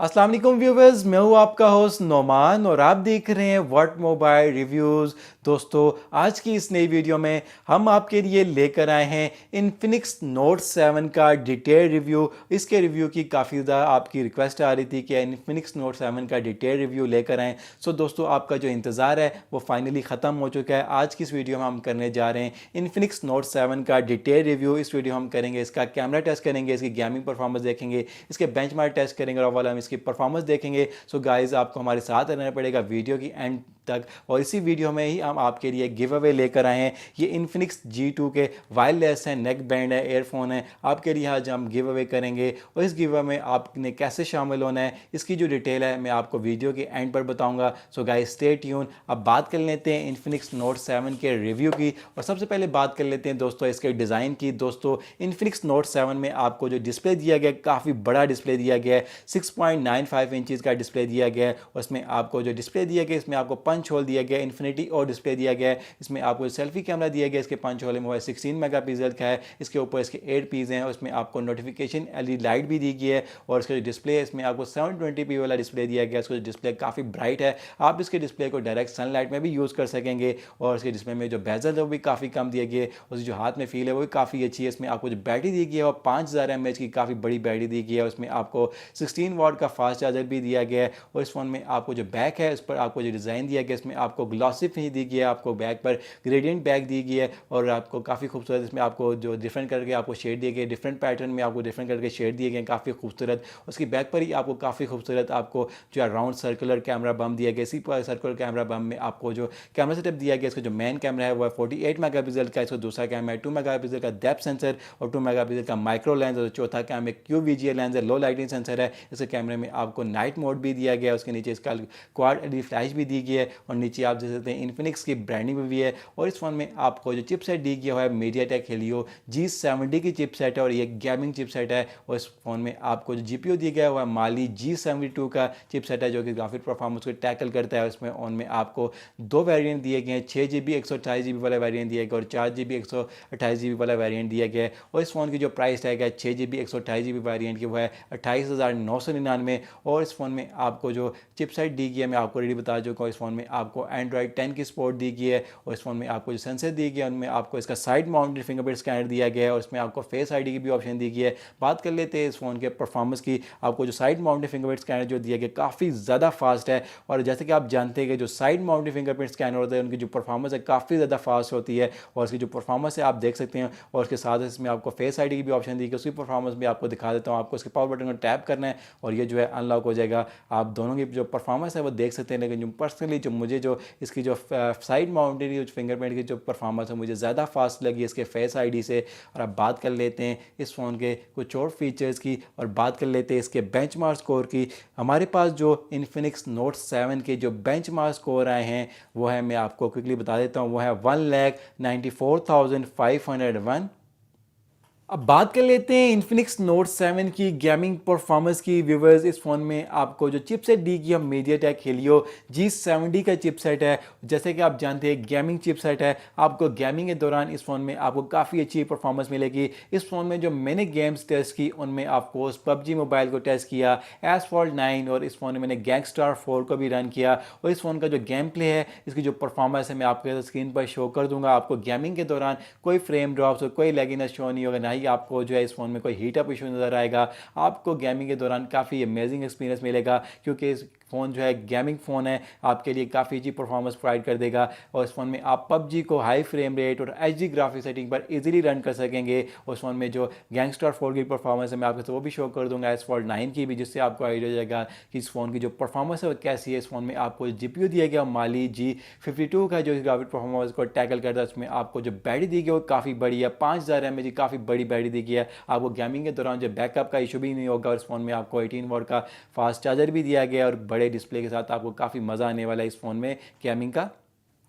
अस्सलाम वालेकुम व्यूवर्स, मैं हूं आपका होस्ट नोमान और आप देख रहे हैं व्हाट मोबाइल रिव्यूज़। दोस्तों, आज की इस नई वीडियो में हम आपके लिए लेकर आए हैं इन्फिनिक्स नोट 7 का डिटेल रिव्यू। इसके रिव्यू की काफ़ी ज़्यादा आपकी रिक्वेस्ट आ रही थी कि इन्फिनिक्स नोट 7 का डिटेल रिव्यू लेकर आएँ। सो दोस्तों, आपका जो इंतज़ार है वो फाइनली ख़त्म हो चुका है। आज की इस वीडियो में हम करने जा रहे हैं इन्फिनिक्स नोट 7 का डिटेल रिव्यू। इस वीडियो हम करेंगे इसका कैमरा टेस्ट करेंगे, इसकी गेमिंग परफॉर्मेंस देखेंगे, इसके बेंचमार्क टेस्ट करेंगे और ओवरऑल हम इसकी परफॉर्मेंस देखेंगे। सो गाइस, आपको हमारे साथ रहना पड़ेगा वीडियो की एंड तक। और इसी वीडियो में ही हम आपके लिए गिव अवे लेकर आए हैं। ये इन्फिनिक्स G2 के वायरलेस हैं, नेक बैंड है, एयरफोन है, आपके लिए आज हम गिव अवे करेंगे। और इस गिव अवे में आपने कैसे शामिल होना है, इसकी जो डिटेल है मैं आपको वीडियो के एंड पर बताऊंगा। So guys, stay tune. अब बात कर लेते हैं इन्फिनिक्स नोट 7 के रिव्यू की। और सबसे पहले बात कर लेते हैं दोस्तों इसके डिज़ाइन की। दोस्तों, इन्फिनिक्स नोट 7 में आपको जो डिस्प्ले दिया गया है, काफ़ी बड़ा डिस्प्ले दिया गया है। 6.95 इंचज़ का डिस्प्ले दिया गया है। और इसमें आपको जो डिस्प्ले दिया गया है, इसमें आपको पंच होल दिया गया है, इन्फिनिटी और डिस्प्ले दिया गया है। इसमें आपको सेल्फी कैमरा दिया गया है, इसके पंच होल में वो 16 मेगापिक्सल का है। इसके ऊपर इसके 8 पीस हैं। उसमें आपको नोटिफिकेशन एलईडी लाइट भी दी गई है। और इसका जो डिस्प्ले है, इसमें आपको 720p वाला डिस्प्ले दिया गया है। इसका जो डिस्प्ले काफ़ी ब्राइट है, आप इसके डिस्प्ले को डायरेक्ट सनलाइट में भी यूज़ कर सकेंगे। और इसके डिस्प्ले में जो बेजल है वो भी काफ़ी कम दिया गया है। उसकी जो हाथ में फील है वो भी काफ़ी अच्छी है। इसमें आपको जो बैटरी दी गई है वो 5000 mAh की काफ़ी बड़ी बैटरी दी गई है। उसमें आपको 16 वाट का फास्ट चार्जर भी दिया गया है। और इस फोन में आपको जो बैक है, उस पर आपको जो डिज़ाइन दिया गया है, इसमें आपको ग्लॉसी फिनिश दी गई है। आपको बैक पर ग्रेडियंट बैक दी गई है और आपको काफ़ी खूबसूरत इसमें आपको जो डिफरेंट करके आपको शेड दिए गए, डिफरेंट पैटर्न में आपको डिफरेंट करके शेड दिए गए, काफ़ी खूबसूरत। उसकी बैक पर ही आपको काफ़ी खूबसूरत आपको जो है राउंड सर्कुलर कैमरा बम दिया गया। इसी पर सर्कुलर कैमरा बम में आपको जो कैमरा सेटअप दिया गया, इसका जो मेन कैमरा है वो है 48 मेगापिक्सल का। इसका दूसरा कैमरा है 2 मेगापिक्सल का डेप्थ सेंसर और 2 मेगापिक्सल का माइक्रो लेंस। और चौथा कैमरा QVGA लेंस है, लो लाइटिंग सेंसर है। इसके कैमरे में आपको नाइट मोड भी दिया गया है। उसके नीचे इसका क्वाड एलईडी फ्लैश भी दी गई है। और नीचे आप देख सकते हैं इन्फिनिक्स की ब्रांडिंग भी है। और इस फोन में आपको जो चिपसेट दी गया है मीडियाटेक हेलियो G70 की चिपसेट है और ये गेमिंग चिपसेट है। और इस फोन में आपको जो GPU दिया गया हुआ है माली G72 का चिपसेट है, जो कि ग्राफिक परफॉर्मेंस को टैकल करता है। उसमें ऑन में आपको दो वेरिएंट दिए गए हैं, 6GB 128GB वाला वेरिएंट दिया गया और 4GB 128GB वाला वेरिएंट दिया गया है। और इस फोन की जो प्राइस टैग है 6GB 128GB वेरिएंट की वो है 28,999। और इस फोन में आपको जो चिपसेट दी गई है मैं आपको ऑलरेडी बता चुका हूँ। इस फोन में आपको एंड्रॉइड 10 की सपोर्ट दी गई है। और इस फोन में आपको जो सेंसर दी गई है उनमें आपको इसका साइड माउंटेड फिंगरप्रिंट स्कैनर दिया गया है और इसमें आपको फेस आईडी की भी ऑप्शन दी गई है। बात कर लेते हैं इस फोन के परफॉर्मेंस की। आपको जो साइड माउंटेड फिंगरप्रिंट स्कैनर जो दिया गया काफ़ी ज़्यादा फास्ट है। और जैसे कि आप जानते हैं कि जो साइड माउंटेड फिंगरप्रिंट स्कैनर होते हैं उनकी जो परफॉर्मेंस है काफ़ी ज़्यादा फास्ट होती है। और इसकी जो परफॉर्मेंस है आप देख सकते हैं। और उसके साथ इसमें आपको फेस आईडी की भी ऑप्शन दी गई, उसकी परफॉर्मेंस भी आपको दिखा देता हूँ। आपको इसके पावर बटन को टैप करना है और ये जो है अनलॉक हो जाएगा। आप दोनों की जो परफॉर्मेंस है वो देख सकते हैं। लेकिन जो पर्सनली जो मुझे जो इसकी जो साइड माउंटेड फिंगरप्रिंट की जो परफॉर्मेंस है मुझे ज़्यादा फास्ट लगी इसके फेस आईडी से। और अब बात कर लेते हैं इस फ़ोन के कुछ और फीचर्स की और बात कर लेते हैं इसके बेंचमार्क स्कोर की। हमारे पास जो इन्फिनिक्स नोट 7 के जो बेंचमार्क स्कोर आए हैं वो है, मैं आपको क्विकली बता देता हूँ, वो है 1,94,501। अब बात कर लेते हैं इन्फिनिक्स नोट 7 की गेमिंग परफॉर्मेंस की। व्यूवर्स, इस फ़ोन में आपको जो चिपसेट दी गई है मीडियाटेक हेलियो G70 का चिपसेट है। जैसे कि आप जानते हैं गेमिंग चिपसेट है। आपको गेमिंग के दौरान इस फ़ोन में आपको काफ़ी अच्छी परफॉर्मेंस मिलेगी। इस फ़ोन में जो मैंने गेम्स टेस्ट की उनमें आपको PUBG मोबाइल को टेस्ट किया, एसफॉल्ट 9, और इस फ़ोन में मैंने गैंगस्टर 4 को भी रन किया। और इस फ़ोन का जो गेम प्ले है, इसकी जो परफॉर्मेंस है मैं आपको स्क्रीन पर शो कर दूंगा। आपको गेमिंग के दौरान कोई फ्रेम ड्रॉप्स और कोई लैगिनेस शो नहीं होगा, ना ही आपको जो है इस फोन में कोई हीट अप इशू नजर आएगा। आपको गेमिंग के दौरान काफ़ी अमेजिंग एक्सपीरियंस मिलेगा क्योंकि इस फ़ोन जो है गेमिंग फ़ोन है, आपके लिए काफ़ी अच्छी परफॉर्मेंस प्रोवाइड कर देगा। और इस फ़ोन में आप PUBG को हाई फ्रेम रेट और HD ग्राफिक सेटिंग पर इजीली रन कर सकेंगे। उस फ़ोन में जो गैंगस्टर 4 की परफॉर्मेंस है मैं आपको वो भी शो कर दूंगा, एसफॉल्ट 9 की भी, जिससे आपको आइडिया हो जाएगा कि इस फ़ोन की जो परफॉर्मेंस है वो कैसी है। इस फ़ोन में आपको GPU दिया गया माली G52 का, जो ग्राफिक परफॉर्मेंस को टैकल करता है। उसमें आपको जो बैटरी दी गई वो काफ़ी बड़ी है, 5000 mAh की काफ़ी बड़ी बैटरी दी गई है। आपको गेमिंग के दौरान जो बैकअप का इशू भी नहीं होगा। और इस फ़ोन में आपको 18 वाट का फास्ट चार्जर भी दिया गया और बड़े डिस्प्ले के साथ आपको काफ़ी मज़ा आने वाला है इस फ़ोन में गेमिंग का।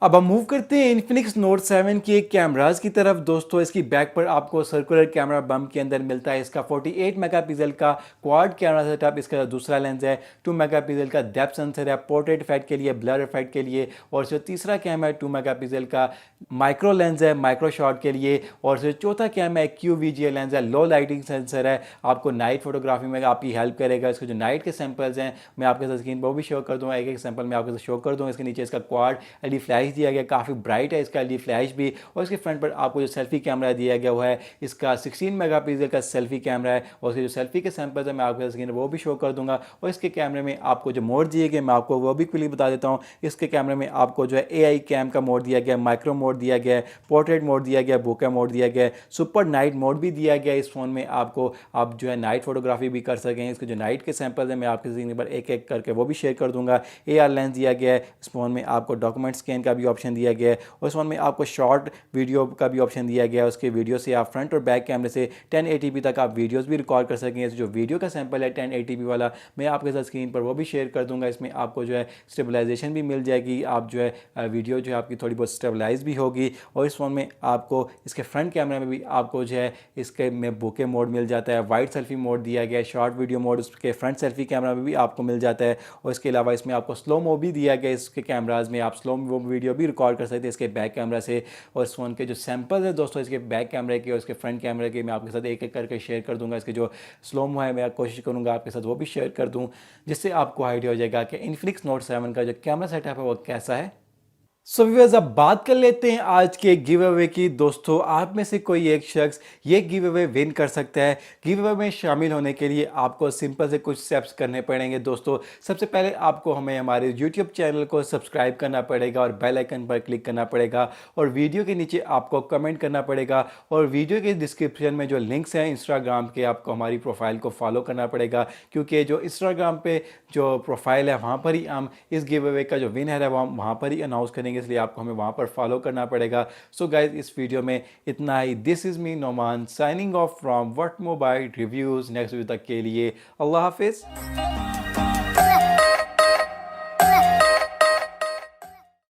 अब हम मूव करते हैं Infinix Note 7 की एक कैमरास की तरफ। दोस्तों इसकी बैक पर आपको सर्कुलर कैमरा बम्प के अंदर मिलता है। इसका 48 मेगापिक्सल का क्वाड कैमरा सेटअप, इसका दूसरा लेंस है 2 मेगापिक्सल का डेप्थ सेंसर है पोर्ट्रेट इफेक्ट के लिए, ब्लर इफेक्ट के लिए, और जो तीसरा कैमरा है 2 मेगापिक्सल का माइक्रो लेंस है माइक्रो शॉट के लिए, और जो चौथा कैमरा है QVGA लेंस है, लो लाइटिंग सेंसर है, आपको नाइट फोटोग्राफी में आपकी हेल्प करेगा। इसके जो नाइट के सैंपल्स हैं मैं आपके साथ स्क्रीन पर वो भी शो कर दूंगा, एक एक सैंपल मैं आपके साथ शो कर दूंगा। इसके नीचे इसका क्वाड एलईडी फ्लैश दिया गया, काफ़ी ब्राइट है इसका एलईडी फ्लैश भी, और इसके फ्रंट पर आपको जो सेल्फी कैमरा दिया गया हुआ है इसका 16 मेगापिक्सल का सेल्फी कैमरा है, और इसके जो सेल्फी के सैंपल्स हैं मैं आपके स्क्रीन पर वो भी शो कर दूंगा। और इसके कैमरे में आपको जो मोड दिए गए मैं आपको वो भी क्लिक बता देता हूँ। इसके कैमरे में आपको जो है AI कैम का मोड दिया गया, माइक्रो मोड दिया गया है, पोर्ट्रेट मोड दिया गया, बोके मोड दिया गया है, सुपर नाइट मोड भी दिया गया है इस फोन में आपको। आप जो है नाइट फोटोग्राफी भी कर सकें। इसके जो नाइट के सैंपल्स हैं मैं आपके स्क्रीन पर एक एक करके वो भी शेयर कर दूंगा। AR लेंस दिया गया है इस फोन में, आपको डॉक्यूमेंट स्कैन का भी ऑप्शन दिया गया है, और इस फोन में आपको शॉर्ट वीडियो का भी ऑप्शन दिया गया है। उसके वीडियो से आप फ्रंट और बैक कैमरे से 1080p तक आप वीडियोस भी रिकॉर्ड कर सकेंगे। जो वीडियो का सैंपल है 1080p वाला मैं आपके साथ स्क्रीन पर वो भी शेयर कर दूंगा। इसमें आपको जो है स्टेबलाइजेशन भी मिल जाएगी, आप जो है वीडियो जो है आपकी थोड़ी बहुत स्टेबलाइज भी होगी। और इस फोन में आपको इसके फ्रंट कैमरे में भी आपको जो है इसके में बोके मोड मिल जाता है, वाइड सेल्फी मोड दिया गया है, शॉर्ट वीडियो मोड उसके फ्रंट सेल्फी कैमरा में भी आपको मिल जाता है, और इसके अलावा इसमें आपको स्लो मो भी दिया गया है। इसके कैमराज में आप स्लो मो वीडियो भी रिकॉर्ड कर सकते हैं इसके बैक कैमरा से। और इस फोन के जो सैंपल है दोस्तों इसके बैक कैमरे के और इसके फ्रंट कैमरे के मैं आपके साथ एक एक करके शेयर कर दूंगा। इसके जो स्लो मो है मैं कोशिश करूंगा आपके साथ वो भी शेयर कर दूं, जिससे आपको आइडिया हो जाएगा कि Infinix Note 7 का जो कैमरा सेटअप है वो कैसा है। सो व्यूअर्स अब बात कर लेते हैं आज के गिव अवे की। दोस्तों आप में से कोई एक शख्स ये गिव अवे विन कर सकता है। गिव अवे में शामिल होने के लिए आपको सिंपल से कुछ स्टेप्स करने पड़ेंगे। दोस्तों सबसे पहले आपको हमें हमारे यूट्यूब चैनल को सब्सक्राइब करना पड़ेगा और बेल आइकन पर क्लिक करना पड़ेगा, और वीडियो के नीचे आपको कमेंट करना पड़ेगा, और वीडियो के डिस्क्रिप्शन में जो लिंक्स हैं इंस्टाग्राम के आपको हमारी प्रोफाइल को फॉलो करना पड़ेगा, क्योंकि जो इंस्टाग्राम पे जो प्रोफाइल है वहाँ पर ही हम इस गिव अवे का जो विनर है वहाँ पर ही अनाउंस करेंगे, इसलिए आपको हमें वहाँ पर फॉलो करना पड़ेगा। सो गाइज इस वीडियो में इतना ही। This is me Noman signing off from what mobile reviews. Next video तक के लिए अल्लाह हाफिज़।